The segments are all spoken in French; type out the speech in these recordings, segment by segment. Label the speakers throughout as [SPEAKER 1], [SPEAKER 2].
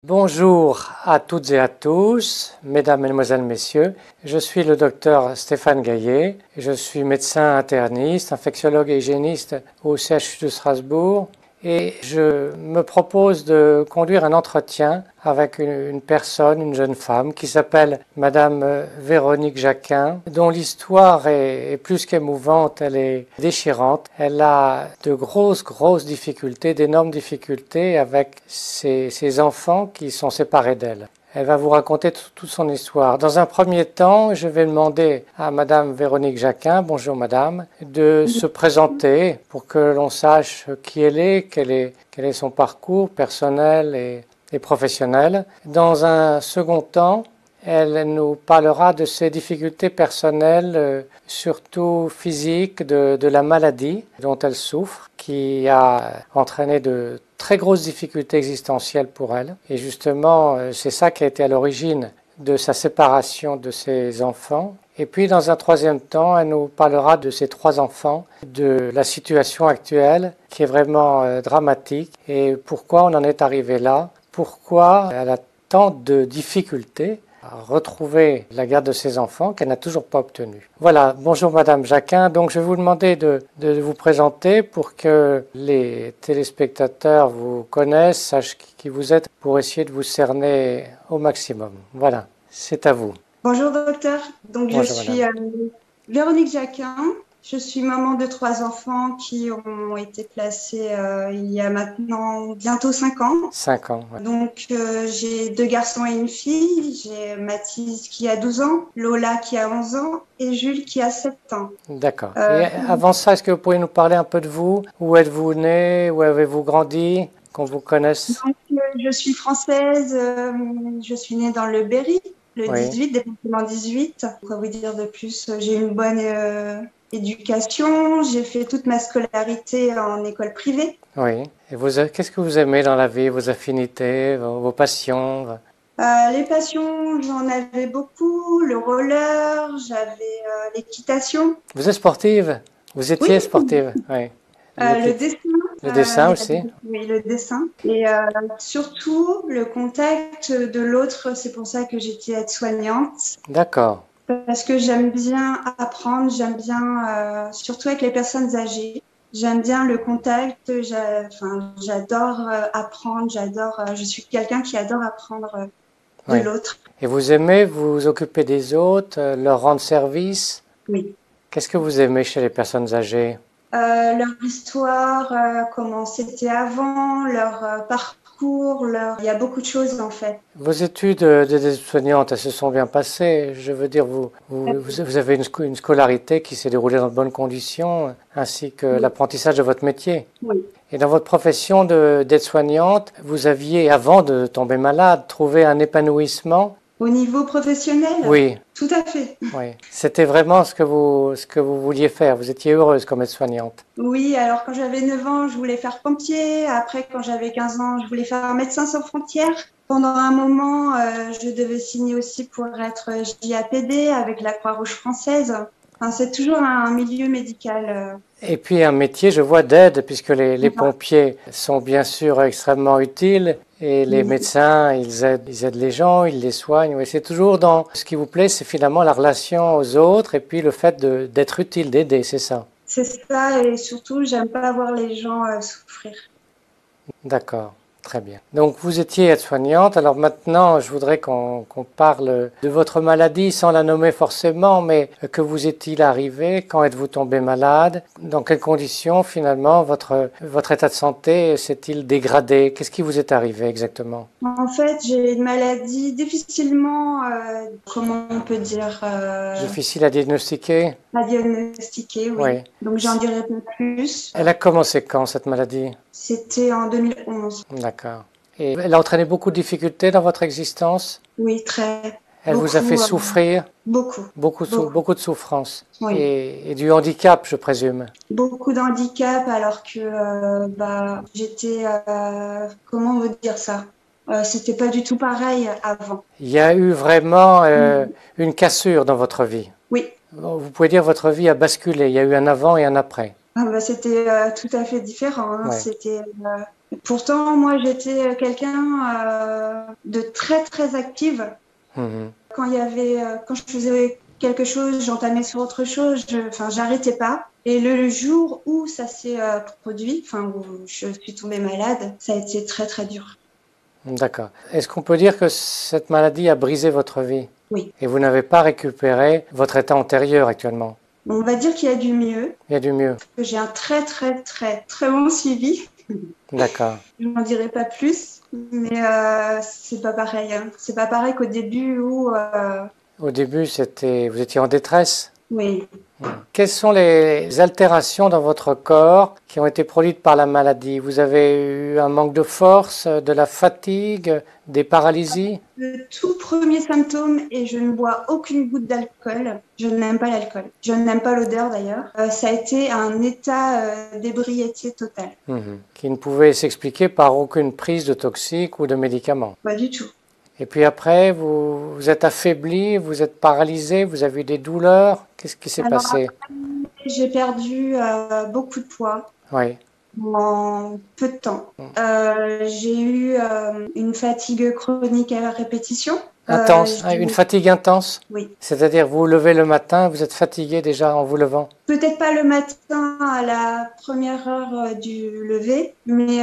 [SPEAKER 1] Bonjour à toutes et à tous, mesdames, mesdemoiselles, messieurs. Je suis le docteur Stéphane Gaillet. Je suis médecin interniste, infectiologue et hygiéniste au CHU de Strasbourg. Et je me propose de conduire un entretien avec une personne, une jeune femme, qui s'appelle Madame Véronique Jacquin, dont l'histoire est plus qu'émouvante, elle est déchirante. Elle a de grosses difficultés, d'énormes difficultés avec ses enfants qui sont séparés d'elle. Elle va vous raconter toute son histoire. Dans un premier temps, je vais demander à Madame Véronique Jacquin, bonjour Madame, de se présenter pour que l'on sache qui elle est, quel est son parcours personnel et professionnel. Dans un second temps, elle nous parlera de ses difficultés personnelles, surtout physiques, de la maladie dont elle souffre, qui a entraîné de très grosses difficultés existentielles pour elle. Et justement, c'est ça qui a été à l'origine de sa séparation de ses enfants. Et puis, dans un troisième temps, elle nous parlera de ses trois enfants, de la situation actuelle qui est vraiment dramatique et pourquoi on en est arrivé là, pourquoi elle a tant de difficultés à retrouver la garde de ses enfants qu'elle n'a toujours pas obtenue. Voilà, bonjour Madame Jacquin. Donc je vais vous demander de vous présenter pour que les téléspectateurs vous connaissent, sachent qui vous êtes, pour essayer de vous cerner au maximum. Voilà, c'est à vous.
[SPEAKER 2] Bonjour docteur, donc
[SPEAKER 1] Bonjour,
[SPEAKER 2] je suis Véronique Jacquin, je suis maman de 3 enfants qui ont été placés il y a maintenant bientôt 5 ans.
[SPEAKER 1] 5 ans. Ouais.
[SPEAKER 2] Donc j'ai 2 garçons et une fille, j'ai Mathis qui a 12 ans, Lola qui a 11 ans et Jules qui a 7 ans.
[SPEAKER 1] D'accord. Et avant ça, est-ce que vous pourriez nous parler un peu de vous? Où êtes-vous né? Où avez-vous grandi? Qu'on vous connaisse.
[SPEAKER 2] Donc, je suis française, je suis née dans le Berry. Le 18, département 18. Quoi vous dire de plus? J'ai une bonne éducation. J'ai fait toute ma scolarité en école privée.
[SPEAKER 1] Oui. Et qu'est-ce que vous aimez dans la vie? Vos affinités, vos passions?
[SPEAKER 2] Les passions, j'en avais beaucoup. Le roller, j'avais l'équitation.
[SPEAKER 1] Vous êtes sportive? Vous étiez sportive? Oui.
[SPEAKER 2] Le dessin.
[SPEAKER 1] Le dessin aussi?
[SPEAKER 2] Oui, le dessin. Et surtout, le contact de l'autre, c'est pour ça que j'étais aide-soignante.
[SPEAKER 1] D'accord.
[SPEAKER 2] Parce que j'aime bien apprendre, j'aime bien, surtout avec les personnes âgées, j'aime bien le contact, j'adore apprendre, je suis quelqu'un qui adore apprendre de l'autre.
[SPEAKER 1] Et vous aimez vous occuper des autres, leur rendre service?
[SPEAKER 2] Oui.
[SPEAKER 1] Qu'est-ce que vous aimez chez les personnes âgées?
[SPEAKER 2] Leur histoire, comment c'était avant, leur parcours, il y a beaucoup de choses en fait.
[SPEAKER 1] Vos études d'aide-soignante, elles se sont bien passées. Je veux dire, vous avez une scolarité qui s'est déroulée dans de bonnes conditions, ainsi que l'apprentissage de votre métier.
[SPEAKER 2] Oui.
[SPEAKER 1] Et dans votre profession d'aide-soignante, vous aviez, avant de tomber malade, trouvé un épanouissement?
[SPEAKER 2] Au niveau professionnel?
[SPEAKER 1] Oui.
[SPEAKER 2] Tout à fait.
[SPEAKER 1] Oui. C'était vraiment ce que vous vouliez faire. Vous étiez heureuse comme aide-soignante.
[SPEAKER 2] Oui, alors quand j'avais 9 ans, je voulais faire pompier. Après, quand j'avais 15 ans, je voulais faire Médecins sans frontières. Pendant un moment, je devais signer aussi pour être JAPD avec la Croix-Rouge française. Enfin, c'est toujours un milieu médical.
[SPEAKER 1] Et puis un métier, je vois, d'aide, puisque les pompiers sont bien sûr extrêmement utiles. Et les médecins, ils aident les gens, ils les soignent. Oui, c'est toujours dans ce qui vous plaît, c'est finalement la relation aux autres et puis le fait d'être utile, d'aider, c'est ça.
[SPEAKER 2] C'est ça, et surtout, j'aime pas voir les gens souffrir.
[SPEAKER 1] D'accord, très bien. Donc vous étiez aide-soignante. Alors maintenant, je voudrais qu'on parle de votre maladie sans la nommer forcément, mais que vous est-il arrivé? Quand êtes-vous tombé malade? Dans quelles conditions finalement votre état de santé s'est-il dégradé? Qu'est-ce qui vous est arrivé exactement?
[SPEAKER 2] En fait, j'ai une maladie difficilement, comment on peut dire
[SPEAKER 1] Difficile à diagnostiquer?
[SPEAKER 2] À diagnostiquer, oui. Donc j'en dirai pas plus.
[SPEAKER 1] Elle a commencé quand cette maladie?
[SPEAKER 2] C'était en 2011.
[SPEAKER 1] D'accord. Et elle a entraîné beaucoup de difficultés dans votre existence?
[SPEAKER 2] Oui, très.
[SPEAKER 1] Elle vous a fait souffrir?
[SPEAKER 2] Beaucoup.
[SPEAKER 1] Beaucoup de souffrance.
[SPEAKER 2] Oui.
[SPEAKER 1] Et du handicap, je présume?
[SPEAKER 2] Beaucoup de handicap alors que j'étais, comment on veut dire ça? C'était pas du tout pareil avant.
[SPEAKER 1] Il y a eu vraiment une cassure dans votre vie?
[SPEAKER 2] Oui.
[SPEAKER 1] Vous pouvez dire que votre vie a basculé, il y a eu un avant et un après?
[SPEAKER 2] C'était tout à fait différent. Hein. Ouais. C'était Pourtant, moi, j'étais quelqu'un de très, très active.
[SPEAKER 1] Mhm.
[SPEAKER 2] Quand je faisais quelque chose, j'entamais sur autre chose, j'arrêtais pas. Et le jour où ça s'est produit, où je suis tombée malade, ça a été très, très dur.
[SPEAKER 1] D'accord. Est-ce qu'on peut dire que cette maladie a brisé votre vie
[SPEAKER 2] Oui.
[SPEAKER 1] et vous n'avez pas récupéré votre état antérieur actuellement?
[SPEAKER 2] On va dire qu'il y a du mieux,
[SPEAKER 1] Il y a du mieux.
[SPEAKER 2] que j'ai un très, très, très, très bon suivi.
[SPEAKER 1] D'accord.
[SPEAKER 2] Je n'en dirai pas plus, mais c'est pas pareil, hein. C'est pas pareil qu'au début où,
[SPEAKER 1] Au début, vous étiez en détresse.
[SPEAKER 2] oui.
[SPEAKER 1] Quelles sont les altérations dans votre corps qui ont été produites par la maladie? Vous avez eu un manque de force, de la fatigue, des paralysies?
[SPEAKER 2] Le tout premier symptôme, et je ne bois aucune goutte d'alcool. Je n'aime pas l'alcool. Je n'aime pas l'odeur d'ailleurs. Ça a été un état d'ébriété totale.
[SPEAKER 1] Qui ne pouvait s'expliquer par aucune prise de toxiques ou de médicaments.
[SPEAKER 2] Pas du tout.
[SPEAKER 1] Et puis après, vous êtes affaibli, vous êtes paralysé, vous avez eu des douleurs. Qu'est-ce qui s'est
[SPEAKER 2] Alors
[SPEAKER 1] passé?
[SPEAKER 2] après, j'ai perdu beaucoup de poids
[SPEAKER 1] Oui.
[SPEAKER 2] en peu de temps. J'ai eu une fatigue chronique à répétition.
[SPEAKER 1] Intense, une fatigue intense?
[SPEAKER 2] Oui.
[SPEAKER 1] C'est-à-dire vous vous levez le matin, vous êtes fatigué déjà en vous levant?
[SPEAKER 2] Peut-être pas le matin à la première heure du lever, mais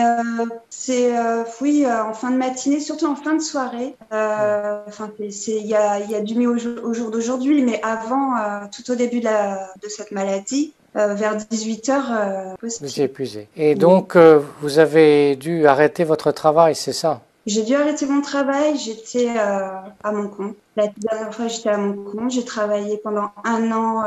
[SPEAKER 2] oui, en fin de matinée, surtout en fin de soirée. Il y a du mieux au jour d'aujourd'hui, mais avant, tout au début de cette maladie, vers 18 heures,
[SPEAKER 1] Vous étiez épuisé. Et donc, vous avez dû arrêter votre travail, c'est ça?
[SPEAKER 2] J'ai dû arrêter mon travail, j'étais à mon compte. La dernière fois, j'étais à mon compte. J'ai travaillé pendant 1 an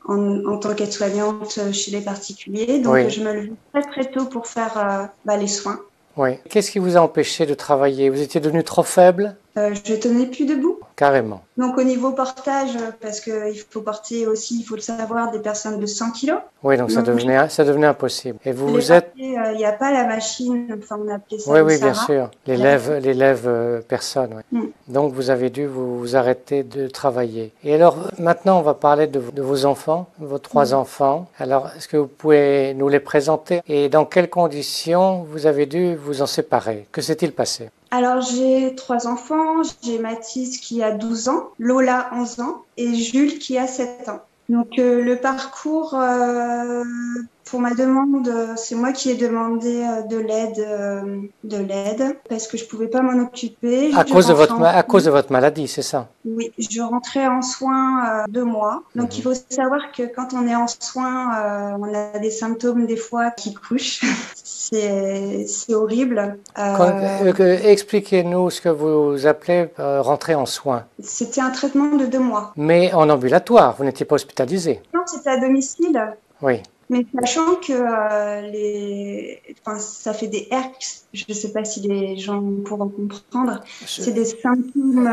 [SPEAKER 2] en tant qu'aide-soignante chez les particuliers. Donc,
[SPEAKER 1] Oui.
[SPEAKER 2] je me levais très très tôt pour faire les soins.
[SPEAKER 1] Oui. Qu'est-ce qui vous a empêché de travailler? Vous étiez devenu trop faible?
[SPEAKER 2] Je tenais plus debout.
[SPEAKER 1] Carrément.
[SPEAKER 2] Donc, au niveau portage, parce qu'il faut porter aussi, il faut le savoir, des personnes de 100 kilos.
[SPEAKER 1] Oui, donc ça devenait impossible. Et vous êtes...
[SPEAKER 2] Il n'y a pas la machine, enfin on appelait ça
[SPEAKER 1] Oui,
[SPEAKER 2] le
[SPEAKER 1] oui, bien
[SPEAKER 2] Sarah.
[SPEAKER 1] sûr. L'élève personne. Oui.
[SPEAKER 2] Mm.
[SPEAKER 1] Donc vous avez dû vous arrêter de travailler. Et alors maintenant, on va parler de vos enfants, vos 3 enfants. Alors, est-ce que vous pouvez nous les présenter? Et dans quelles conditions vous avez dû vous en séparer? Que s'est-il passé?
[SPEAKER 2] Alors, j'ai 3 enfants. J'ai Mathis qui a 12 ans, Lola 11 ans et Jules qui a 7 ans. Donc, le parcours pour ma demande, c'est moi qui ai demandé de l'aide parce que je pouvais pas m'en occuper.
[SPEAKER 1] À cause de votre maladie, c'est ça?
[SPEAKER 2] Oui, je rentrais en soins 2 mois. Donc, il faut savoir que quand on est en soins, on a des symptômes des fois qui couchent. C'est horrible.
[SPEAKER 1] Expliquez-nous ce que vous appelez rentrer en soins.
[SPEAKER 2] C'était un traitement de 2 mois.
[SPEAKER 1] Mais en ambulatoire, vous n'étiez pas hospitalisé?
[SPEAKER 2] Non, c'était à domicile.
[SPEAKER 1] Oui.
[SPEAKER 2] Mais sachant que ça fait des herpes, je ne sais pas si les gens pourront comprendre, c'est des symptômes...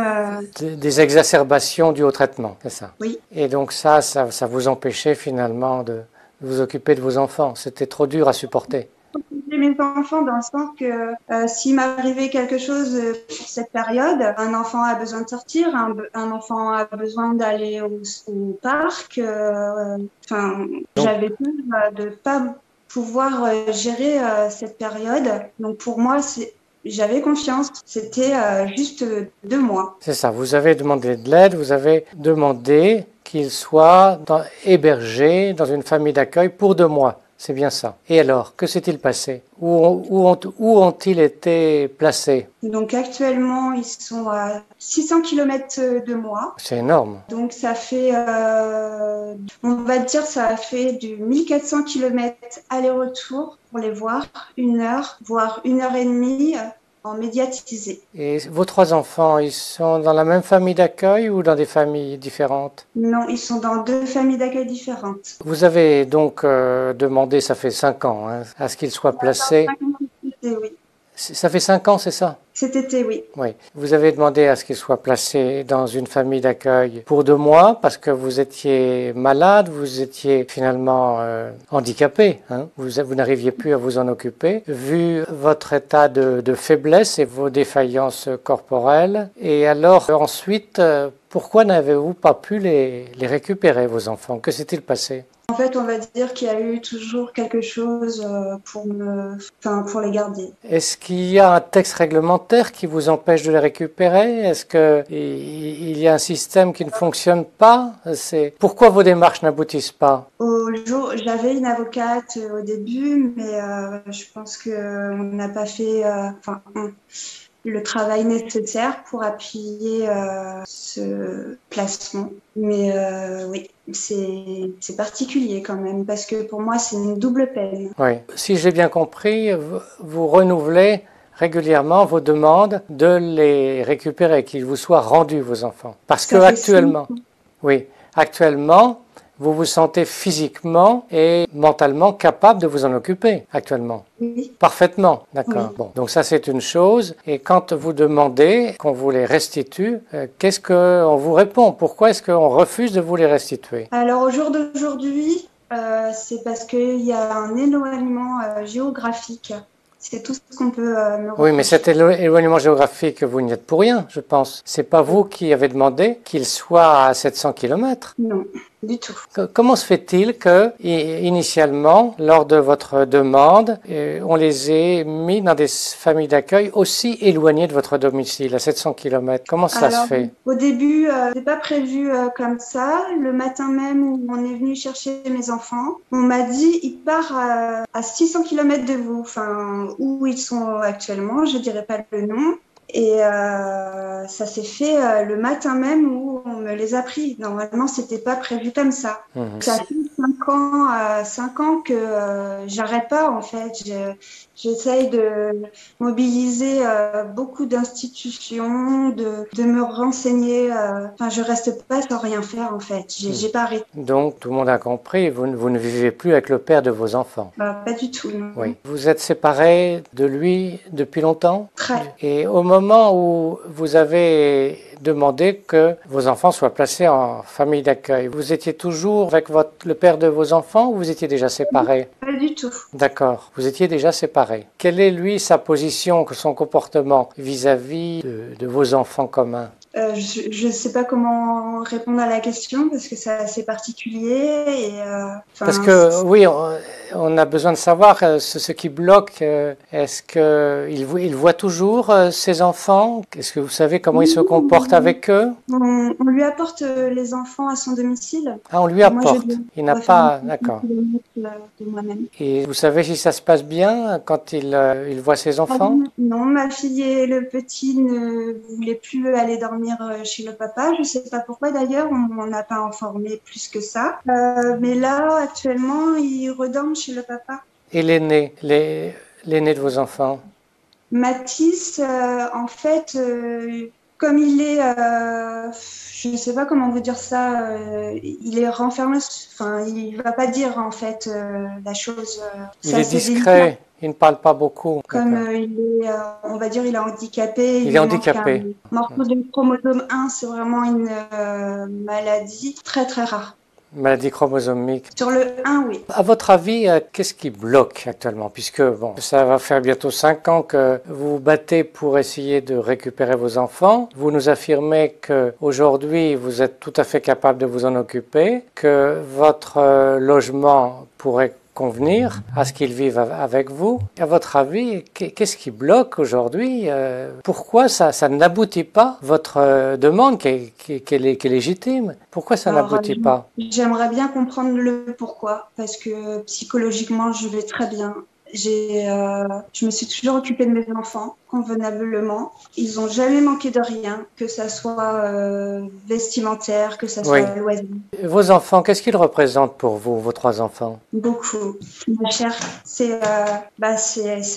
[SPEAKER 1] Des exacerbations dues au traitement, c'est ça?
[SPEAKER 2] Oui.
[SPEAKER 1] Et donc ça vous empêchait finalement de vous occuper de vos enfants. C'était trop dur à supporter.
[SPEAKER 2] Mes enfants dans le sens que s'il m'arrivait quelque chose sur cette période, un enfant a besoin de sortir, un enfant a besoin d'aller au parc. J'avais peur de pas pouvoir gérer cette période. Donc pour moi, j'avais confiance. C'était juste 2 mois.
[SPEAKER 1] C'est ça. Vous avez demandé de l'aide. Vous avez demandé qu'il soit hébergé dans une famille d'accueil pour 2 mois. C'est bien ça. Et alors, que s'est-il passé? Où ont-ils été placés?
[SPEAKER 2] Donc actuellement, ils sont à 600 km de moi.
[SPEAKER 1] C'est énorme.
[SPEAKER 2] Donc ça fait, on va dire, ça a fait du 1400 km aller-retour pour les voir, 1 heure, voire 1 heure et demie en médiatisé.
[SPEAKER 1] Et vos 3 enfants, ils sont dans la même famille d'accueil ou dans des familles différentes?
[SPEAKER 2] Non, ils sont dans 2 familles d'accueil différentes.
[SPEAKER 1] Vous avez donc demandé, ça fait 5 ans, hein, à ce qu'ils soient placés.
[SPEAKER 2] Oui.
[SPEAKER 1] Ça fait 5 ans, c'est ça?
[SPEAKER 2] Cet été, oui.
[SPEAKER 1] Oui. Vous avez demandé à ce qu'il soit placé dans une famille d'accueil pour 2 mois parce que vous étiez malade, vous étiez finalement handicapé. Hein. Vous n'arriviez plus à vous en occuper. Vu votre état de faiblesse et vos défaillances corporelles. Et alors ensuite, pourquoi n'avez-vous pas pu les récupérer, vos enfants? Que s'est-il passé?
[SPEAKER 2] En fait, on va dire qu'il y a eu toujours quelque chose pour les garder.
[SPEAKER 1] Est-ce qu'il y a un texte réglementaire qui vous empêche de les récupérer? Est-ce qu'il y a un système qui ne fonctionne pas? Pourquoi vos démarches n'aboutissent pas?
[SPEAKER 2] J'avais une avocate au début, mais je pense qu'on n'a pas fait le travail nécessaire pour appuyer ce placement. Mais oui, c'est particulier quand même, parce que pour moi, c'est une double peine.
[SPEAKER 1] Oui. Si j'ai bien compris, vous renouvelez régulièrement vos demandes de les récupérer, qu'ils vous soient rendus, vos enfants. Parce que actuellement, vous vous sentez physiquement et mentalement capable de vous en occuper actuellement.
[SPEAKER 2] Oui.
[SPEAKER 1] Parfaitement, d'accord.
[SPEAKER 2] Oui.
[SPEAKER 1] Bon, donc ça c'est une chose. Et quand vous demandez qu'on vous les restitue, qu'est-ce qu'on vous répond? Pourquoi est-ce qu'on refuse de vous les restituer?
[SPEAKER 2] Alors au jour d'aujourd'hui, c'est parce qu'il y a un éloignement géographique. C'est tout ce qu'on peut me reprocher.
[SPEAKER 1] Oui, mais cet éloignement géographique, vous n'y êtes pour rien, je pense. C'est pas vous qui avez demandé qu'il soit à 700 km.
[SPEAKER 2] Non, du tout.
[SPEAKER 1] Comment se fait-il que, initialement, lors de votre demande, on les ait mis dans des familles d'accueil aussi éloignées de votre domicile, à 700 km? Comment cela se fait?
[SPEAKER 2] Au début, c'est pas prévu comme ça. Le matin même où on est venu chercher mes enfants, on m'a dit il part à 600 km de vous, enfin où ils sont actuellement, je dirais pas le nom. Et ça s'est fait le matin même où on me les a pris. Normalement, c'était pas prévu comme ça. Ça fait 5 ans que j'arrête pas en fait. J'essaye de mobiliser beaucoup d'institutions, de me renseigner. Enfin, je reste pas sans rien faire en fait. J'ai pas arrêté.
[SPEAKER 1] Donc, tout le monde a compris, vous ne vivez plus avec le père de vos enfants.
[SPEAKER 2] Pas du tout, non.
[SPEAKER 1] Oui. Vous êtes séparés de lui depuis longtemps?
[SPEAKER 2] Très.
[SPEAKER 1] Et au moment où vous avez demandé que vos enfants soient placés en famille d'accueil, vous étiez toujours avec le père de vos enfants ou vous étiez déjà séparés?
[SPEAKER 2] Pas du tout.
[SPEAKER 1] D'accord, vous étiez déjà séparés. Quelle est, lui, sa position, son comportement vis-à-vis de vos enfants communs?
[SPEAKER 2] Je ne sais pas comment répondre à la question parce que c'est assez particulier.
[SPEAKER 1] Parce que oui, on a besoin de savoir ce qui bloque. Est-ce qu'il voit toujours ses enfants? Est-ce que vous savez comment il se comporte avec eux?
[SPEAKER 2] On lui apporte les enfants à son domicile.
[SPEAKER 1] Ah, on lui apporte. Il n'a pas...
[SPEAKER 2] D'accord. De moi-même.
[SPEAKER 1] Et vous savez si ça se passe bien quand il voit ses enfants?
[SPEAKER 2] Non, ma fille et le petit ne voulaient plus aller dormir chez le papa. Je ne sais pas pourquoi d'ailleurs, on n'a pas informé plus que ça. Mais là, actuellement, ils redorment chez le papa.
[SPEAKER 1] Et l'aîné de vos enfants?
[SPEAKER 2] Mathis, en fait, comme il est, je ne sais pas comment vous dire ça, il est renfermé, enfin, il ne va pas dire en fait la chose.
[SPEAKER 1] Il est discret, il ne parle pas beaucoup.
[SPEAKER 2] Comme il est, on va dire, il est handicapé.
[SPEAKER 1] Il est handicapé.
[SPEAKER 2] Un morceau de chromosome 1, c'est vraiment une maladie très très rare.
[SPEAKER 1] Maladie chromosomique.
[SPEAKER 2] Sur le 1, oui.
[SPEAKER 1] À votre avis, qu'est-ce qui bloque actuellement? Puisque bon, ça va faire bientôt 5 ans que vous vous battez pour essayer de récupérer vos enfants. Vous nous affirmez qu'aujourd'hui, vous êtes tout à fait capable de vous en occuper, que votre logement pourrait convenir à ce qu'ils vivent avec vous. À votre avis, qu'est-ce qui bloque aujourd'hui? Pourquoi ça n'aboutit pas, votre demande qui est légitime? Pourquoi ça n'aboutit pas?
[SPEAKER 2] J'aimerais bien comprendre le pourquoi, parce que psychologiquement, je vais très bien. Je me suis toujours occupée de mes enfants convenablement. Ils n'ont jamais manqué de rien, que ça soit vestimentaire, que ça soit loisir.
[SPEAKER 1] Vos enfants, qu'est-ce qu'ils représentent pour vous, vos 3 enfants?
[SPEAKER 2] Beaucoup. Ma chère, c'est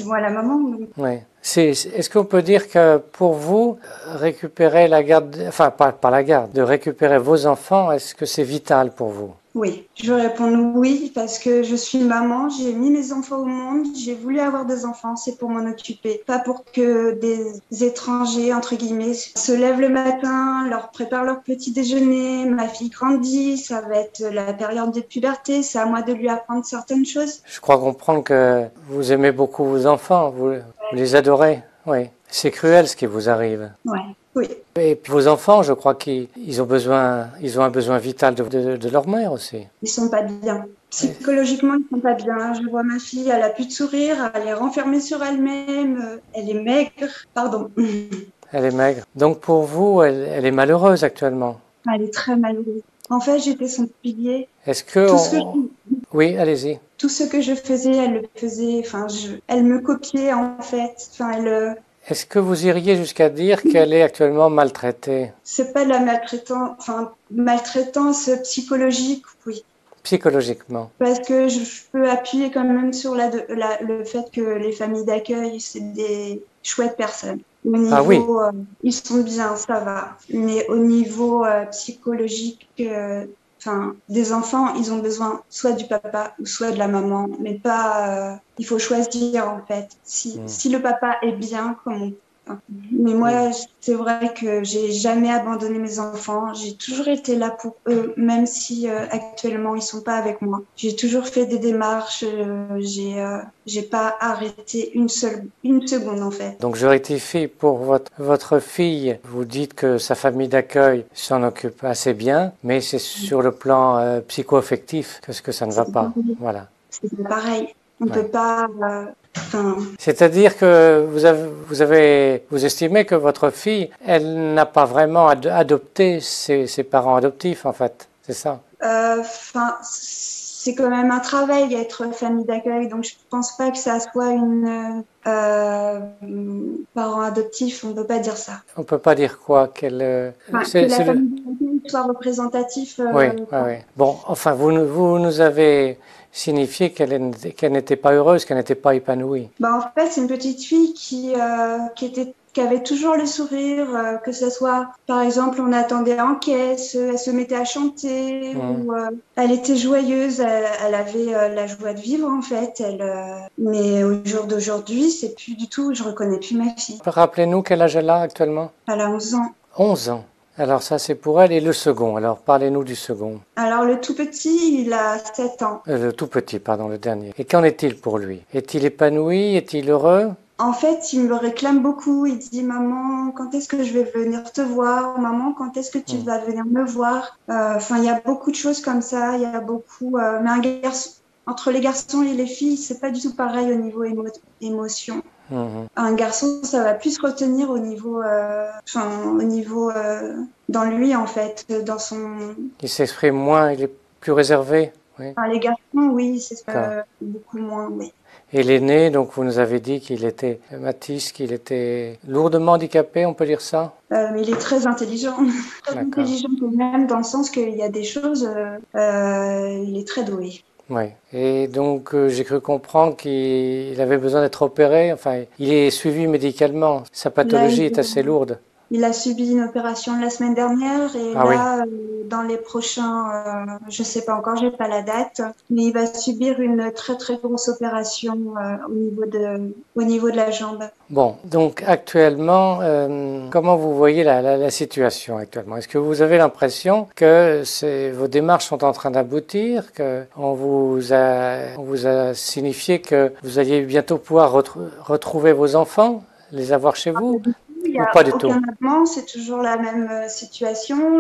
[SPEAKER 2] moi la maman. Donc.
[SPEAKER 1] Oui. Est-ce qu'on peut dire que pour vous, récupérer la garde, enfin pas la garde, de récupérer vos enfants, est-ce que c'est vital pour vous?
[SPEAKER 2] Oui, je réponds oui parce que je suis maman, j'ai mis mes enfants au monde, j'ai voulu avoir des enfants, c'est pour m'en occuper, pas pour que des étrangers, entre guillemets, se lèvent le matin, leur préparent leur petit déjeuner, ma fille grandit, ça va être la période de puberté, c'est à moi de lui apprendre certaines choses.
[SPEAKER 1] Je crois comprendre que vous aimez beaucoup vos enfants, vous les adorez. Oui. C'est cruel ce qui vous arrive.
[SPEAKER 2] Ouais, oui.
[SPEAKER 1] Et puis vos enfants, je crois qu'ils ont besoin, ils ont un besoin vital de leur mère aussi.
[SPEAKER 2] Ils sont pas bien. Psychologiquement, ils sont pas bien. Je vois ma fille, elle a plus de sourire, elle est renfermée sur elle-même, elle est maigre. Pardon.
[SPEAKER 1] Elle est maigre. Donc pour vous, elle est malheureuse actuellement.
[SPEAKER 2] Elle est très malheureuse. En fait, j'étais son pilier.
[SPEAKER 1] Est-ce que
[SPEAKER 2] Tout ce que
[SPEAKER 1] Oui, allez-y.
[SPEAKER 2] tout ce que je faisais, elle le faisait. Enfin, elle me copiait en fait. Enfin,
[SPEAKER 1] Est-ce que vous iriez jusqu'à dire qu'elle est actuellement maltraitée?
[SPEAKER 2] c'est pas de la maltraitance, enfin, maltraitance psychologique, oui.
[SPEAKER 1] Psychologiquement.
[SPEAKER 2] Parce que je peux appuyer quand même sur le fait que les familles d'accueil, c'est des chouettes personnes. Au niveau,
[SPEAKER 1] Ah oui.
[SPEAKER 2] Ils sont bien, ça va. Mais au niveau psychologique, enfin, des enfants, ils ont besoin soit du papa ou soit de la maman, mais pas. Il faut choisir en fait. Si le papa est bien, comme on. Mais moi, c'est vrai que j'ai jamais abandonné mes enfants. J'ai toujours été là pour eux, même si actuellement ils sont pas avec moi. J'ai toujours fait des démarches. J'ai pas arrêté une seconde en fait.
[SPEAKER 1] Donc je rectifie pour votre fille. Vous dites que sa famille d'accueil s'en occupe assez bien, mais c'est sur le plan psycho-affectif que ça ne va pas. Voilà.
[SPEAKER 2] C'est pas pareil. On peut pas.
[SPEAKER 1] C'est-à-dire que vous estimez que votre fille, elle n'a pas vraiment adopté ses parents adoptifs, en fait, c'est ça?
[SPEAKER 2] C'est quand même un travail d'être famille d'accueil, donc je pense pas que ça soit une parent adoptif. On peut pas dire ça.
[SPEAKER 1] On peut pas dire quoi
[SPEAKER 2] que la famille d'accueil soit représentatif.
[SPEAKER 1] Oui, oui. Bon, enfin, vous nous avez signifié qu'elle n'était pas heureuse, qu'elle n'était pas épanouie.
[SPEAKER 2] En fait, c'est une petite fille qui avait toujours le sourire, que ce soit, par exemple, on attendait en caisse, elle se mettait à chanter, ou elle était joyeuse, elle avait la joie de vivre en fait. Mais au jour d'aujourd'hui, c'est plus du tout, je reconnais plus ma fille.
[SPEAKER 1] Rappelez-nous quel âge elle a actuellement?
[SPEAKER 2] Elle a 11 ans.
[SPEAKER 1] 11 ans. Alors ça c'est pour elle, et le second, alors parlez-nous du second.
[SPEAKER 2] Alors le tout petit, il a 7 ans.
[SPEAKER 1] Le tout petit, pardon, le dernier. Et qu'en est-il pour lui? Est-il épanoui? Est-il heureux?
[SPEAKER 2] En fait, il me réclame beaucoup. Il dit, maman, quand est-ce que je vais venir te voir? Maman, quand est-ce que tu vas venir me voir? Enfin, il y a beaucoup de choses comme ça. Il y a beaucoup. Mais un garçon, entre les garçons et les filles, c'est pas du tout pareil au niveau émotion. Un garçon, ça va plus se retenir au niveau, dans lui en fait, dans son.
[SPEAKER 1] Il s'exprime moins, il est plus réservé. Oui.
[SPEAKER 2] Enfin, les garçons, oui, c'est beaucoup moins, oui.
[SPEAKER 1] Et l'aîné, donc vous nous avez dit qu'il était Mathis, qu'il était lourdement handicapé, on peut dire ça?
[SPEAKER 2] Il est très intelligent, très intelligent même dans le sens qu'il y a des choses, il est très doué.
[SPEAKER 1] Oui, et donc j'ai cru comprendre qu'il avait besoin d'être opéré, enfin il est suivi médicalement, sa pathologie est assez lourde.
[SPEAKER 2] Il a subi une opération la semaine dernière et dans les prochains, je sais pas encore, j'ai pas la date, mais il va subir une très très grosse opération au niveau de la jambe.
[SPEAKER 1] Bon, donc actuellement, comment vous voyez la situation actuellement? Est-ce que vous avez l'impression que vos démarches sont en train d'aboutir, qu'on vous a signifié que vous alliez bientôt pouvoir retrouver vos enfants, les avoir chez vous?
[SPEAKER 2] Il n'y a aucun avenant, c'est toujours la même situation,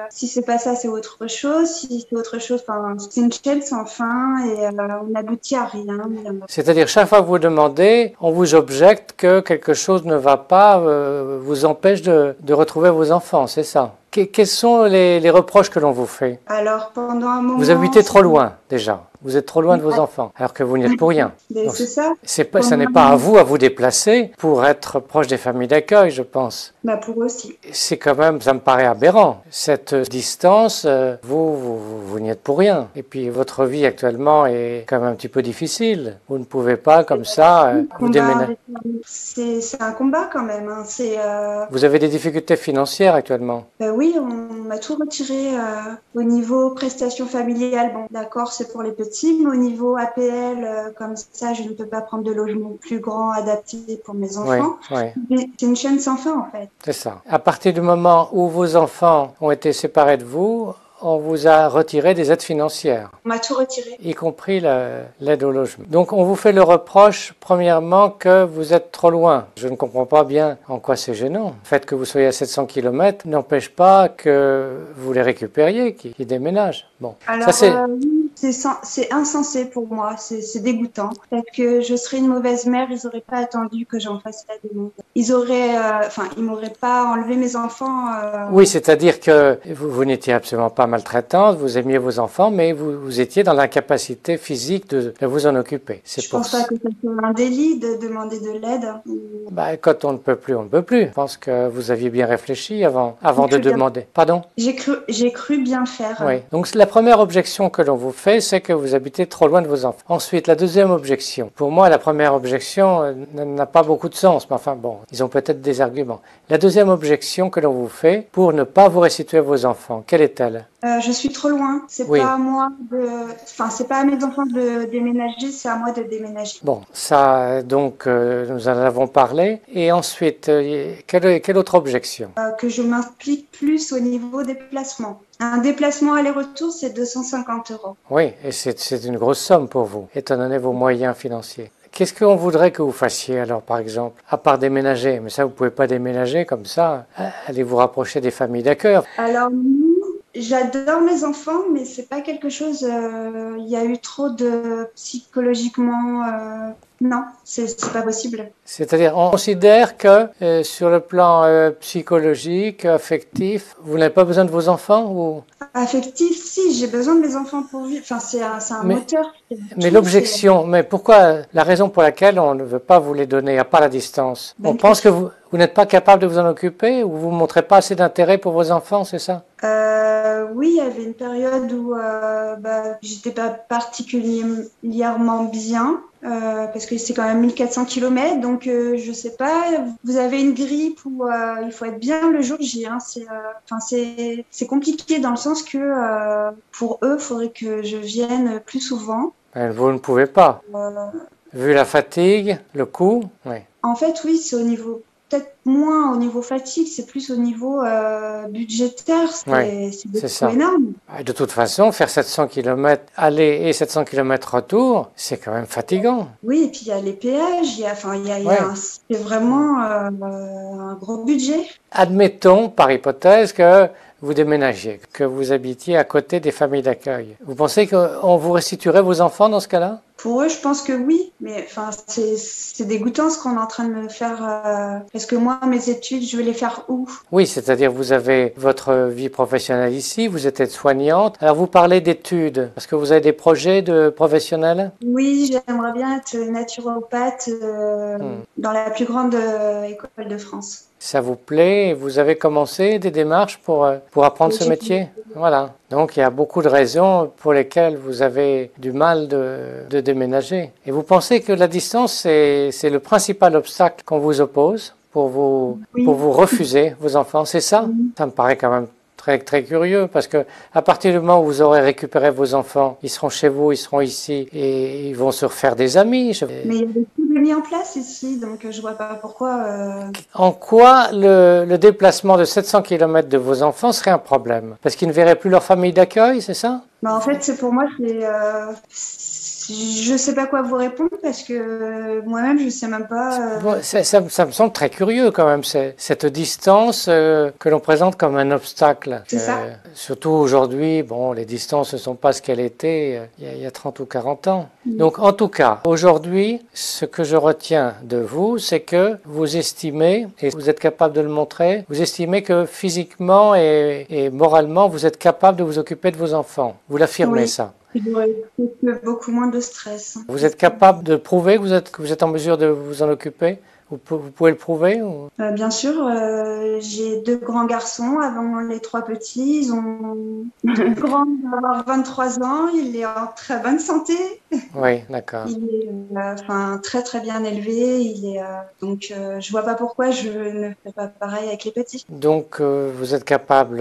[SPEAKER 2] si c'est pas ça, c'est autre chose. Si c'est autre chose, c'est une chaîne sans fin et on n'aboutit à rien.
[SPEAKER 1] C'est-à-dire, chaque fois que vous demandez, on vous objecte que quelque chose ne va pas, vous empêche de retrouver vos enfants, c'est ça? Quels sont les reproches que l'on vous fait?
[SPEAKER 2] Alors, pendant un moment...
[SPEAKER 1] Vous habitez trop loin, déjà. Vous êtes trop loin de vos enfants, alors que vous n'y êtes pour rien.
[SPEAKER 2] C'est ça.
[SPEAKER 1] Ça n'est pas à vous déplacer pour être proche des familles d'accueil, je pense.
[SPEAKER 2] Pour eux aussi.
[SPEAKER 1] C'est quand même, ça me paraît aberrant. Cette distance, vous n'y êtes pour rien. Et puis, votre vie actuellement est quand même un petit peu difficile. Vous ne pouvez pas, comme ça, vous déménager.
[SPEAKER 2] C'est un combat quand même. Hein.
[SPEAKER 1] Vous avez des difficultés financières actuellement?
[SPEAKER 2] Oui, on m'a tout retiré au niveau prestations familiales. Bon, d'accord, c'est pour les petits, mais au niveau APL, comme ça, je ne peux pas prendre de logement plus grand adapté pour mes
[SPEAKER 1] Oui,
[SPEAKER 2] enfants.
[SPEAKER 1] oui.
[SPEAKER 2] C'est une chaîne sans fin, en fait.
[SPEAKER 1] C'est ça. À partir du moment où vos enfants ont été séparés de vous, on vous a retiré des aides financières.
[SPEAKER 2] On m'a tout retiré.
[SPEAKER 1] Y compris l'aide au logement. Donc on vous fait le reproche, premièrement, que vous êtes trop loin. Je ne comprends pas bien en quoi c'est gênant. Le fait que vous soyez à 700 km n'empêche pas que vous les récupériez, qu'ils déménagent. Bon,
[SPEAKER 2] alors,
[SPEAKER 1] ça c'est...
[SPEAKER 2] c'est insensé pour moi, c'est dégoûtant. Peut-être que je serais une mauvaise mère, ils n'auraient pas attendu que j'en fasse la demande. Ils m'auraient pas enlevé mes enfants.
[SPEAKER 1] Oui, c'est-à-dire que vous n'étiez absolument pas maltraitante, vous aimiez vos enfants, mais vous étiez dans l'incapacité physique de vous en occuper.
[SPEAKER 2] Je pense pas que c'est un délit de demander de l'aide.
[SPEAKER 1] Bah, quand on ne peut plus, on ne peut plus. Je pense que vous aviez bien réfléchi avant de demander. Pardon ?
[SPEAKER 2] J'ai cru bien faire.
[SPEAKER 1] Oui. Donc la première objection que l'on vous fait, c'est que vous habitez trop loin de vos enfants. Ensuite, la deuxième objection. Pour moi, la première objection n'a pas beaucoup de sens, mais enfin bon, ils ont peut-être des arguments. La deuxième objection que l'on vous fait pour ne pas vous restituer vos enfants, quelle est-elle ?
[SPEAKER 2] Je suis trop loin. C'est pas à moi c'est pas à mes enfants de déménager, c'est à moi de déménager.
[SPEAKER 1] Bon, ça, donc, nous en avons parlé. Et ensuite, quelle autre objection ?
[SPEAKER 2] Que je m'implique plus au niveau des déplacements. Un déplacement aller-retour, c'est 250 €.
[SPEAKER 1] Oui, et c'est une grosse somme pour vous, étant donné vos moyens financiers. Qu'est-ce qu'on voudrait que vous fassiez alors, par exemple, à part déménager? Mais ça, vous pouvez pas déménager comme ça. Allez vous rapprocher des familles d'accueil.
[SPEAKER 2] Alors, j'adore mes enfants, mais c'est pas quelque chose. Il y a eu trop de psychologiquement. Non, c'est pas possible.
[SPEAKER 1] C'est-à-dire, on considère que sur le plan psychologique, affectif, vous n'avez pas besoin de vos enfants ou...
[SPEAKER 2] Affectif, si, j'ai besoin de mes enfants pour vivre. Enfin, c'est un moteur.
[SPEAKER 1] Mais l'objection, mais pourquoi, la raison pour laquelle on ne veut pas vous les donner, à part la distance, on pense que vous n'êtes pas capable de vous en occuper ou vous ne montrez pas assez d'intérêt pour vos enfants, c'est ça?
[SPEAKER 2] Oui, il y avait une période où j'étais pas particulièrement bien. Parce que c'est quand même 1400 km, donc je sais pas, vous avez une grippe où il faut être bien le jour J. Hein, c'est compliqué dans le sens que pour eux, il faudrait que je vienne plus souvent.
[SPEAKER 1] Vous ne pouvez pas. Vu la fatigue, le coût, oui.
[SPEAKER 2] En fait, oui, c'est au niveau, peut-être moins au niveau fatigue, c'est plus au niveau budgétaire, c'est énorme.
[SPEAKER 1] De toute façon, faire 700 km aller et 700 km retour, c'est quand même fatigant.
[SPEAKER 2] Oui, et puis il y a les péages, c'est vraiment un gros budget.
[SPEAKER 1] Admettons, par hypothèse, que vous déménagiez, que vous habitiez à côté des familles d'accueil. Vous pensez qu'on vous restituerait vos enfants dans ce cas-là?
[SPEAKER 2] Pour eux, je pense que oui, mais enfin, c'est dégoûtant ce qu'on est en train de me faire. Parce que moi, mes études, je vais les faire où?
[SPEAKER 1] Oui, c'est-à-dire vous avez votre vie professionnelle ici, vous êtes aide-soignante. Alors vous parlez d'études, parce que vous avez des projets de professionnels?
[SPEAKER 2] Oui, j'aimerais bien être naturopathe dans la plus grande école de France.
[SPEAKER 1] Ça vous plaît? Vous avez commencé des démarches pour apprendre ce métier? Voilà. Donc il y a beaucoup de raisons pour lesquelles vous avez du mal de déménager. Et vous pensez que la distance, c'est le principal obstacle qu'on vous oppose pour vous refuser vos enfants, c'est ça? Ça me paraît quand même très, très curieux, parce que à partir du moment où vous aurez récupéré vos enfants, ils seront chez vous, ils seront ici, et ils vont se refaire des amis.
[SPEAKER 2] Mais il y a des trucs mis en place ici, donc je vois pas pourquoi...
[SPEAKER 1] En quoi le déplacement de 700 km de vos enfants serait un problème? Parce qu'ils ne verraient plus leur famille d'accueil, c'est ça?
[SPEAKER 2] En fait, pour moi, je sais pas quoi vous répondre parce que moi-même, je sais même pas...
[SPEAKER 1] Ça me semble très curieux quand même, cette distance que l'on présente comme un obstacle.
[SPEAKER 2] C'est ça.
[SPEAKER 1] Surtout aujourd'hui, bon, les distances ne sont pas ce qu'elles étaient il y a 30 ou 40 ans. Donc en tout cas, aujourd'hui, ce que je retiens de vous, c'est que vous estimez, et vous êtes capable de le montrer, vous estimez que physiquement et moralement, vous êtes capable de vous occuper de vos enfants. Vous l'affirmez, ça?
[SPEAKER 2] J'aurais beaucoup moins de stress.
[SPEAKER 1] Vous êtes capable de prouver que vous êtes en mesure de vous en occuper? Vous pouvez le prouver ou...
[SPEAKER 2] Bien sûr, j'ai 2 grands garçons avant les 3 petits. Ils ont le grand va avoir 23 ans, il est en très bonne santé.
[SPEAKER 1] Oui, d'accord.
[SPEAKER 2] Il est très très bien élevé. Donc je vois pas pourquoi je ne fais pas pareil avec les petits.
[SPEAKER 1] Donc, vous êtes capable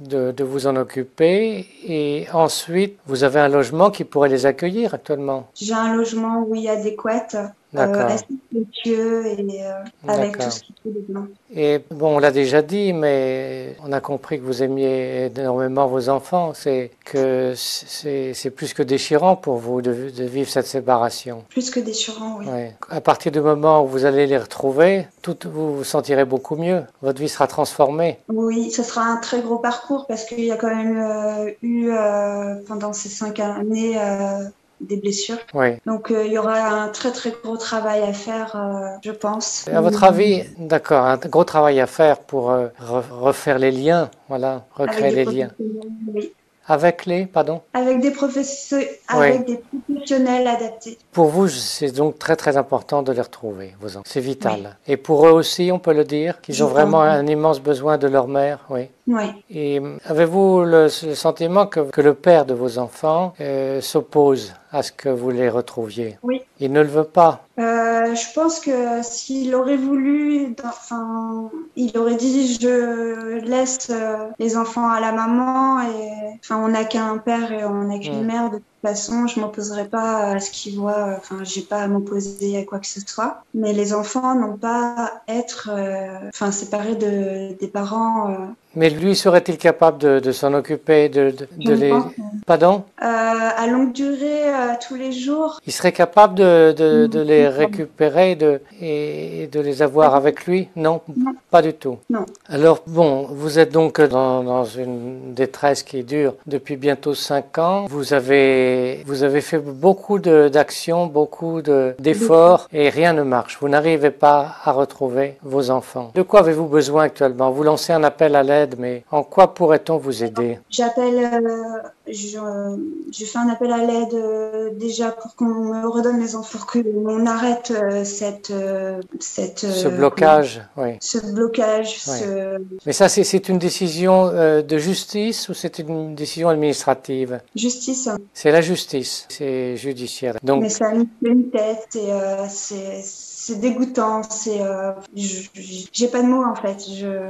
[SPEAKER 1] de vous en occuper et ensuite, vous avez un logement qui pourrait les accueillir actuellement.
[SPEAKER 2] J'ai un logement, oui, adéquat,
[SPEAKER 1] D'accord,
[SPEAKER 2] assez spécieux et avec tout
[SPEAKER 1] d'accord.
[SPEAKER 2] ce qu'il faut dedans.
[SPEAKER 1] Et bon, on l'a déjà dit, mais on a compris que vous aimiez énormément vos enfants. C'est plus que déchirant pour vous de vivre cette séparation.
[SPEAKER 2] Plus que déchirant, oui.
[SPEAKER 1] Ouais. À partir du moment où vous allez les retrouver, vous vous sentirez beaucoup mieux. Votre vie sera transformée.
[SPEAKER 2] Oui, ce sera un très gros parcours parce qu'il y a quand même eu pendant ces 5 années des blessures.
[SPEAKER 1] Oui.
[SPEAKER 2] Donc il y aura un très très gros travail à faire, je pense.
[SPEAKER 1] À votre avis, d'accord, un gros travail à faire pour refaire les liens, voilà, recréer les liens.
[SPEAKER 2] Oui.
[SPEAKER 1] Avec les, pardon?
[SPEAKER 2] Avec des
[SPEAKER 1] Oui.
[SPEAKER 2] professionnels adaptés.
[SPEAKER 1] Pour vous, c'est donc très très important de les retrouver, vos enfants. C'est vital. Oui. Et pour eux aussi, on peut le dire, qu'ils ont vraiment un immense besoin de leur mère, oui.
[SPEAKER 2] Oui.
[SPEAKER 1] Et avez-vous le sentiment que le père de vos enfants s'oppose à ce que vous les retrouviez?
[SPEAKER 2] Oui.
[SPEAKER 1] Il ne le veut pas?
[SPEAKER 2] Je pense que s'il aurait voulu, il aurait dit je laisse les enfants à la maman et on n'a qu'un père et on n'a qu'une mère. De toute façon, je m'opposerai pas à ce qu'il voit. J'ai pas à m'opposer à quoi que ce soit. Mais les enfants n'ont pas à être séparés des parents.
[SPEAKER 1] Mais lui, serait-il capable de s'en occuper, de les... Pardon?
[SPEAKER 2] À longue durée, tous les jours.
[SPEAKER 1] Il serait capable de les récupérer et de les avoir avec lui? Non,
[SPEAKER 2] non,
[SPEAKER 1] pas du tout.
[SPEAKER 2] Non.
[SPEAKER 1] Alors, bon, vous êtes donc dans une détresse qui dure depuis bientôt 5 ans. Vous avez fait beaucoup d'actions, beaucoup d'efforts et rien ne marche. Vous n'arrivez pas à retrouver vos enfants. De quoi avez-vous besoin actuellement? Vous lancez un appel à l'aide, mais en quoi pourrait-on vous aider?
[SPEAKER 2] Je fais un appel à l'aide déjà pour qu'on me redonne mes enfants, pour qu'on arrête
[SPEAKER 1] ce blocage, oui.
[SPEAKER 2] Ce blocage.
[SPEAKER 1] Oui. Mais ça, c'est une décision de justice ou c'est une décision administrative?
[SPEAKER 2] Justice.
[SPEAKER 1] C'est la justice, c'est judiciaire. Donc,
[SPEAKER 2] mais ça me fait une tête et c'est dégoûtant. J'ai pas de mots en fait.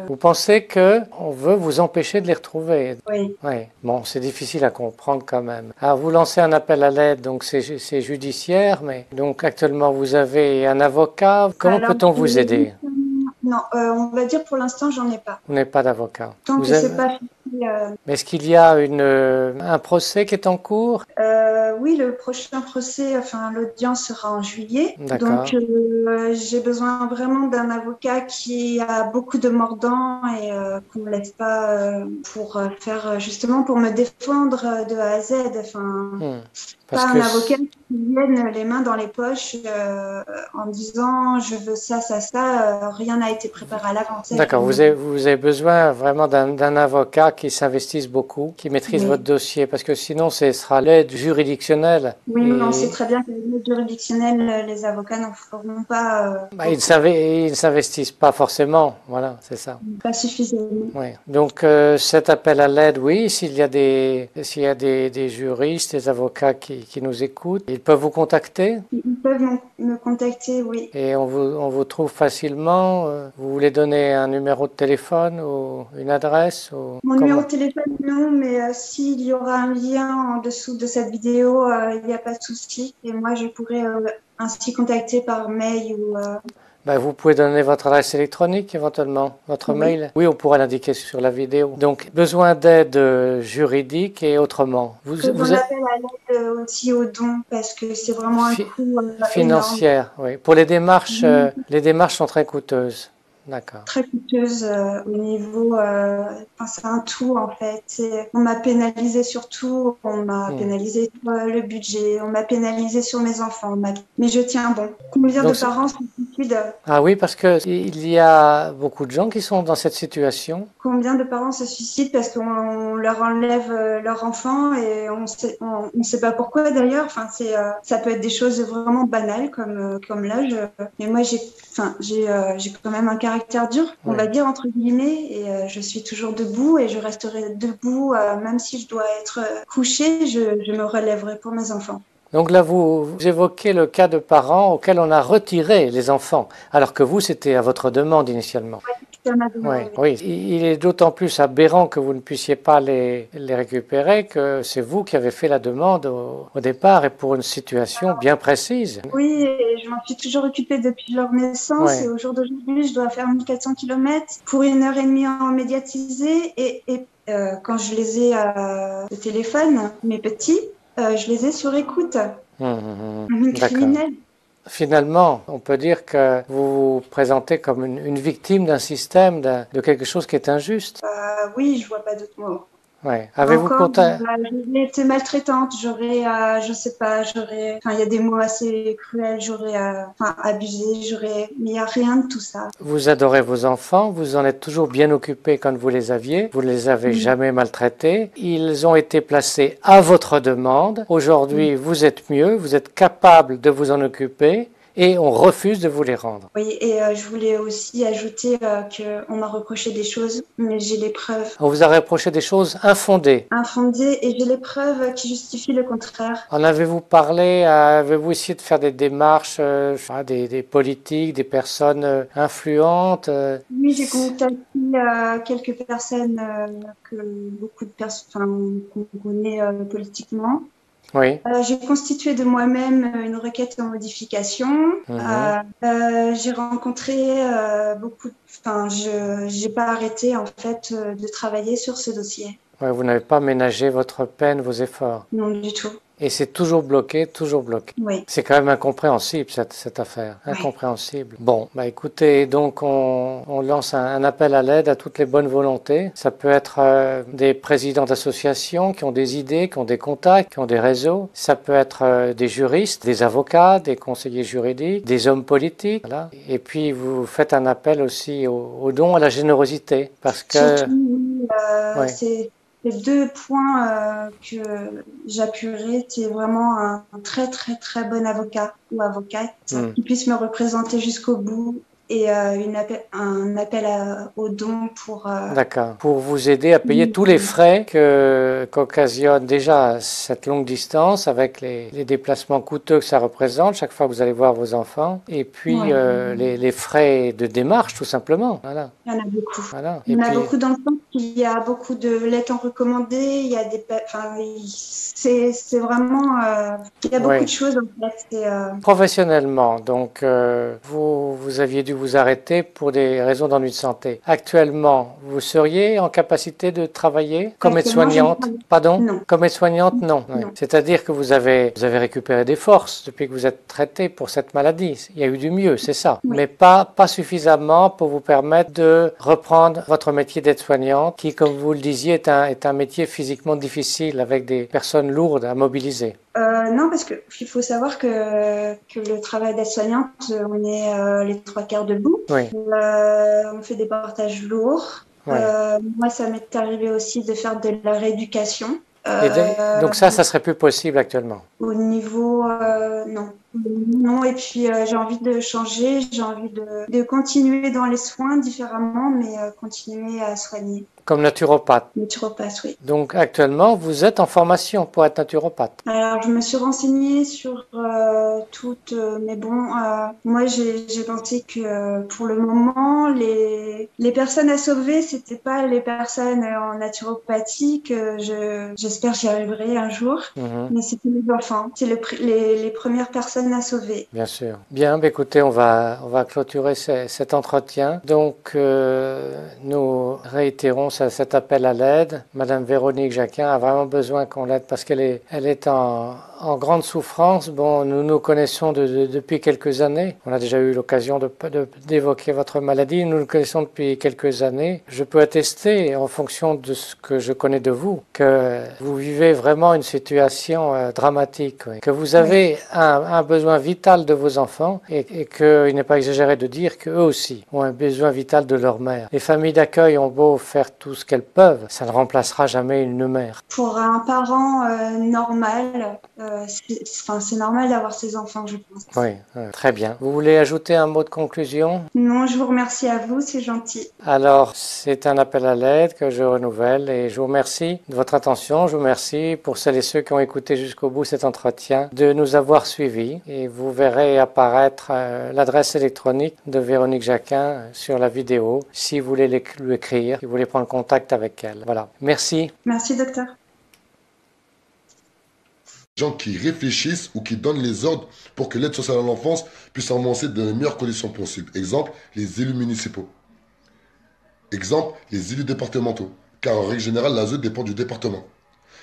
[SPEAKER 1] Vous pensez que on veut vous empêcher de les retrouver?
[SPEAKER 2] Oui.
[SPEAKER 1] Oui. Bon, c'est difficile à comprendre quand même. Alors, vous lancez un appel à l'aide, donc c'est judiciaire, mais donc actuellement vous avez un avocat. Comment peut-on vous aider?
[SPEAKER 2] Non, on va dire pour l'instant j'en ai pas.
[SPEAKER 1] Vous n'avez pas d'avocat.
[SPEAKER 2] Tant que c'est pas fini.
[SPEAKER 1] Mais est-ce qu'il y a un procès qui est en cours?
[SPEAKER 2] Oui, le prochain procès, l'audience sera en juillet. Donc, j'ai besoin vraiment d'un avocat qui a beaucoup de mordants et qu'on ne laisse pas pour pour me défendre de A à Z. Pas un avocat qui vienne les mains dans les poches en disant je veux ça, ça, ça. Rien n'a été préparé à l'avance.
[SPEAKER 1] D'accord, vous avez besoin vraiment d'un avocat qui s'investisse beaucoup, qui maîtrise votre dossier, parce que sinon ce sera l'aide juridictionnelle.
[SPEAKER 2] Oui, mais on sait très bien que l'aide juridictionnelle, les avocats n'en feront pas.
[SPEAKER 1] Ils ne s'investissent pas forcément, voilà, c'est ça.
[SPEAKER 2] Pas suffisamment.
[SPEAKER 1] Oui. Donc cet appel à l'aide, oui, s'il y a des juristes, des avocats qui nous écoutent, ils peuvent vous contacter?
[SPEAKER 2] Ils peuvent me contacter, oui.
[SPEAKER 1] Et on vous trouve facilement? Vous voulez donner un numéro de téléphone ou une adresse?
[SPEAKER 2] Mon numéro de téléphone, non, mais s'il y aura un lien en dessous de cette vidéo, il n'y a pas de souci. Et moi, je pourrais ainsi contacter par mail ou...
[SPEAKER 1] vous pouvez donner votre adresse électronique éventuellement, votre mail. Oui, on pourra l'indiquer sur la vidéo. Donc, besoin d'aide juridique et autrement.
[SPEAKER 2] Vous appelle à l'aide aussi aux dons parce que c'est vraiment un coût
[SPEAKER 1] financière, oui. Pour les démarches sont très coûteuses. D'accord.
[SPEAKER 2] Très coûteuse au niveau, c'est un tout en fait. On m'a pénalisé sur tout, on m'a pénalisé sur le budget, on m'a pénalisé sur mes enfants, mais je tiens bon. Combien de parents sont suicide.
[SPEAKER 1] Ah oui, parce qu'il y a beaucoup de gens qui sont dans cette situation.
[SPEAKER 2] Combien de parents se suicident parce qu'on leur enlève leur enfant et on sait pas pourquoi d'ailleurs. Enfin, ça peut être des choses vraiment banales comme l'âge. Mais moi, j'ai quand même un caractère dur, on
[SPEAKER 1] Oui.
[SPEAKER 2] va dire entre guillemets, et je suis toujours debout et je resterai debout même si je dois être couchée, je me relèverai pour mes enfants.
[SPEAKER 1] Donc là, vous évoquez le cas de parents auxquels on a retiré les enfants, alors que vous, c'était à votre demande initialement.
[SPEAKER 2] Ça m'a
[SPEAKER 1] Oui,
[SPEAKER 2] demandé.
[SPEAKER 1] oui. Il est d'autant plus aberrant que vous ne puissiez pas les récupérer que c'est vous qui avez fait la demande au départ et pour une situation bien précise.
[SPEAKER 2] Oui, et je m'en suis toujours occupée depuis leur naissance
[SPEAKER 1] Oui.
[SPEAKER 2] et au jour d'aujourd'hui, je dois faire 1400 km pour 1 heure et demie en médiatisé et quand je les ai au téléphone, mes petits, je les ai sur écoute. Une
[SPEAKER 1] D'accord.
[SPEAKER 2] criminelle.
[SPEAKER 1] Finalement, on peut dire que vous vous présentez comme une victime d'un système, de quelque chose qui est injuste.
[SPEAKER 2] Oui, je vois pas d'autre mot.
[SPEAKER 1] Ouais. Avez-vous
[SPEAKER 2] Encore,
[SPEAKER 1] contact...
[SPEAKER 2] j'aurais été maltraitante, je sais pas, enfin, il y a des mots assez cruels, enfin, abusé, mais il n'y a rien de tout ça.
[SPEAKER 1] Vous adorez vos enfants, vous en êtes toujours bien occupé quand vous les aviez, vous ne les avez jamais maltraités. Ils ont été placés à votre demande. Aujourd'hui, vous êtes mieux, vous êtes capable de vous en occuper et on refuse de vous les rendre.
[SPEAKER 2] Oui, et je voulais aussi ajouter qu'on m'a reproché des choses, mais j'ai les preuves
[SPEAKER 1] On vous a reproché des choses infondées.
[SPEAKER 2] infondées et j'ai les preuves qui justifient le contraire.
[SPEAKER 1] En avez-vous parlé, avez-vous essayé de faire des démarches, des politiques, des personnes influentes
[SPEAKER 2] Oui, j'ai contacté quelques personnes que beaucoup de personnes, qu'on connaît politiquement.
[SPEAKER 1] Oui.
[SPEAKER 2] J'ai constitué de moi-même une requête en modification. J'ai rencontré enfin, j'ai pas arrêté en fait de travailler sur ce dossier.
[SPEAKER 1] Ouais, vous n'avez pas ménagé votre peine, vos efforts.
[SPEAKER 2] Non, du tout.
[SPEAKER 1] Et c'est toujours bloqué, toujours bloqué.
[SPEAKER 2] Oui.
[SPEAKER 1] C'est quand même incompréhensible cette affaire, incompréhensible. Bon, bah écoutez, donc on lance un appel à l'aide à toutes les bonnes volontés. Ça peut être des présidents d'associations qui ont des idées, qui ont des contacts, qui ont des réseaux. Ça peut être des juristes, des avocats, des conseillers juridiques, des hommes politiques. Voilà. Et puis vous faites un appel aussi au don, à la générosité, parce que
[SPEAKER 2] Surtout, c'est les deux points que j'appuierai, c'est vraiment un très très très bon avocat ou avocate qui puisse me représenter jusqu'au bout et un appel aux dons pour...
[SPEAKER 1] D'accord. Pour vous aider à payer tous les frais qu'occasionne déjà cette longue distance avec les déplacements coûteux que ça représente chaque fois que vous allez voir vos enfants et puis les frais de démarche tout simplement. Voilà.
[SPEAKER 2] Il y en a beaucoup.
[SPEAKER 1] Voilà.
[SPEAKER 2] Il y en a beaucoup dans le sens qu'il y a beaucoup de lettres en recommandé, il y a c'est vraiment... il y a beaucoup de choses en fait.
[SPEAKER 1] Professionnellement, donc vous aviez dû vous arrêter pour des raisons d'ennui de santé. Actuellement, vous seriez en capacité de travailler comme aide-soignante? Pardon?
[SPEAKER 2] Non.
[SPEAKER 1] Comme aide-soignante, non.
[SPEAKER 2] Non.
[SPEAKER 1] C'est-à-dire que vous avez récupéré des forces depuis que vous êtes traité pour cette maladie. Il y a eu du mieux, c'est ça.
[SPEAKER 2] Oui.
[SPEAKER 1] Mais pas suffisamment pour vous permettre de reprendre votre métier d'aide-soignante qui, comme vous le disiez, est un métier physiquement difficile avec des personnes lourdes à mobiliser.
[SPEAKER 2] Non, parce qu'il faut savoir que le travail d'aide-soignante, on est les 3 quarts debout.
[SPEAKER 1] Oui.
[SPEAKER 2] On fait des portages lourds.
[SPEAKER 1] Oui.
[SPEAKER 2] Moi, ça m'est arrivé aussi de faire de la rééducation.
[SPEAKER 1] Donc ça serait plus possible actuellement.
[SPEAKER 2] Au niveau, non. Non, et puis j'ai envie de changer, j'ai envie de continuer dans les soins différemment, mais continuer à soigner.
[SPEAKER 1] Comme naturopathe.
[SPEAKER 2] Naturopathe, oui.
[SPEAKER 1] Donc actuellement, vous êtes en formation pour être naturopathe.
[SPEAKER 2] Alors, je me suis renseignée sur toutes, mais bon, moi j'ai pensé que pour le moment, les personnes à sauver, c'était pas les personnes en naturopathie que j'espère j'y arriverai un jour, mais c'était les enfants, c'est les premières personnes à sauver.
[SPEAKER 1] Bien sûr. Bien, bah écoutez, on va clôturer cet entretien. Donc, nous réitérons cet appel à l'aide. Madame Véronique Jacquin a vraiment besoin qu'on l'aide parce qu'elle est en en grande souffrance. Bon, nous nous connaissons depuis quelques années. On a déjà eu l'occasion d'évoquer votre maladie. Nous nous connaissons depuis quelques années. Je peux attester, en fonction de ce que je connais de vous, que vous vivez vraiment une situation dramatique, oui. Que vous avez un besoin vital de vos enfants et qu'il n'est pas exagéré de dire qu'eux aussi ont un besoin vital de leur mère. Les familles d'accueil ont beau faire tout ce qu'elles peuvent, ça ne remplacera jamais une mère.
[SPEAKER 2] Pour un parent normal, c'est normal d'avoir ses enfants, je pense.
[SPEAKER 1] Oui, très bien. Vous voulez ajouter un mot de conclusion?
[SPEAKER 2] Non, je vous remercie à vous, c'est gentil.
[SPEAKER 1] Alors, c'est un appel à l'aide que je renouvelle et je vous remercie de votre attention. Je vous remercie pour celles et ceux qui ont écouté jusqu'au bout cet entretien de nous avoir suivis et vous verrez apparaître l'adresse électronique de Véronique Jacquin sur la vidéo si vous voulez lui écrire, si vous voulez prendre contact avec elle. Voilà. Merci.
[SPEAKER 2] Merci, docteur.
[SPEAKER 3] Gens qui réfléchissent ou qui donnent les ordres pour que l'aide sociale à l'enfance puisse avancer dans les meilleures conditions possibles. Exemple, les élus municipaux. Exemple, les élus départementaux. Car en règle générale, l'ASE dépend du département.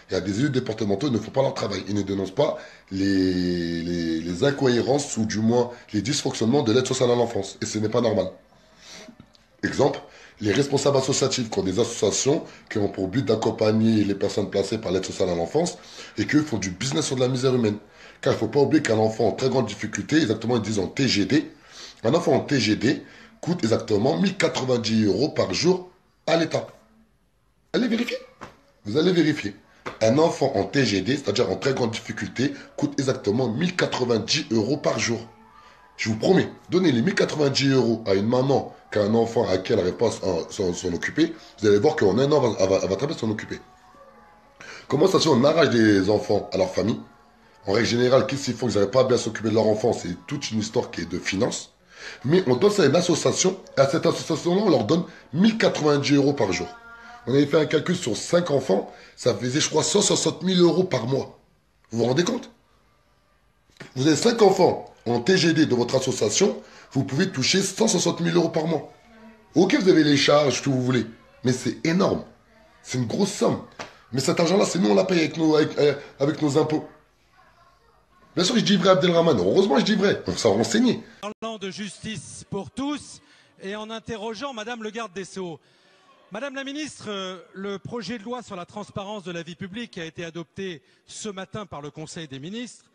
[SPEAKER 3] Il y a des élus départementaux qui ne font pas leur travail. Ils ne dénoncent pas les incohérences ou du moins les dysfonctionnements de l'aide sociale à l'enfance. Et ce n'est pas normal. Exemple, les responsables associatifs qui ont des associations qui ont pour but d'accompagner les personnes placées par l'aide sociale à l'enfance et qui font du business sur de la misère humaine. Car il ne faut pas oublier qu'un enfant en très grande difficulté, exactement ils disent en TGD, un enfant en TGD coûte exactement 1090 € par jour à l'État. Allez vérifier. Vous allez vérifier. Un enfant en TGD, c'est-à-dire en très grande difficulté, coûte exactement 1090 € par jour. Je vous promets, donnez les 1090 € à une maman qui a un enfant à qui elle n'arrive pas à s'en occuper, vous allez voir qu'en un an, elle va très bien s'en occuper. Comment ça se fait on arrache des enfants à leur famille? En règle générale, qu'est-ce qu'ils font? Ils n'arrivent pas à bien s'occuper de leur enfant, c'est toute une histoire qui est de finance. Mais on donne ça à une association, et à cette association-là, on leur donne 1090 € par jour. On avait fait un calcul sur 5 enfants, ça faisait, je crois, 160 000 € par mois. Vous vous rendez compte? Vous avez 5 enfants en TGD de votre association, vous pouvez toucher 160 000 € par mois. Ok, vous avez les charges que vous voulez, mais c'est énorme. C'est une grosse somme. Mais cet argent-là, c'est nous, on la paye avec nos impôts. Bien sûr, je dis vrai, Abdelrahman. Heureusement, je dis vrai. On s'est renseigné.
[SPEAKER 4] Parlant de justice pour tous et en interrogeant Madame le garde des Sceaux. Madame la ministre, le projet de loi sur la transparence de la vie publique qui a été adopté ce matin par le Conseil des ministres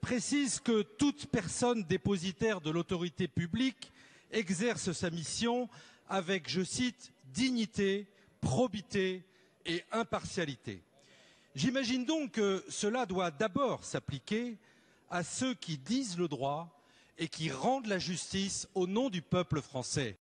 [SPEAKER 4] précise que toute personne dépositaire de l'autorité publique exerce sa mission avec, je cite, dignité, probité et impartialité. J'imagine donc que cela doit d'abord s'appliquer à ceux qui disent le droit et qui rendent la justice au nom du peuple français.